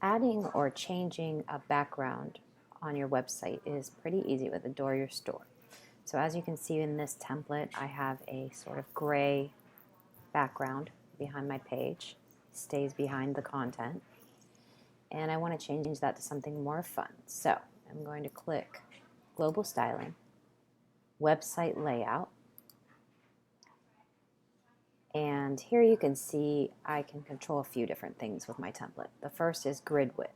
Adding or changing a background on your website is pretty easy with Adore Your Store. So as you can see in this template, I have a sort of gray background behind my page, stays behind the content, and I want to change that to something more fun. So I'm going to click Global Styling, Website Layout, and here you can see I can control a few different things with my template. The first is grid width.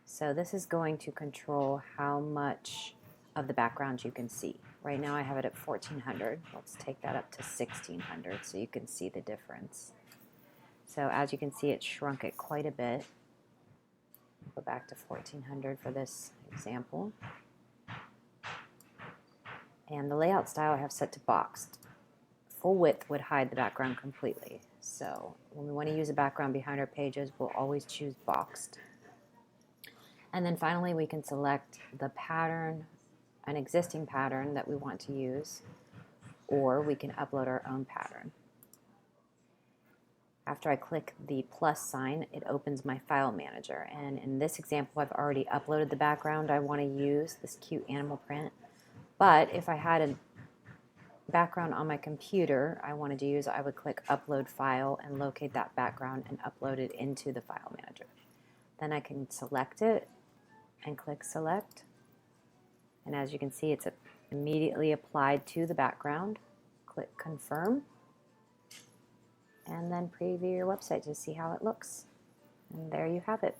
So this is going to control how much of the background you can see. Right now I have it at 1400. Let's take that up to 1600 so you can see the difference. So as you can see, it shrunk it quite a bit. Go back to 1400 for this example. And the layout style I have set to boxed. Full width would hide the background completely. So when we want to use a background behind our pages, we'll always choose boxed. And then finally we can select the pattern, an existing pattern that we want to use, or we can upload our own pattern. After I click the plus sign, it opens my file manager. And in this example, I've already uploaded the background I want to use, this cute animal print. But if I had a background on my computer I wanted to use, I would click Upload File and locate that background and upload it into the file manager. Then I can select it and click Select. And as you can see, it's immediately applied to the background. Click Confirm. And then preview your website to see how it looks. And there you have it.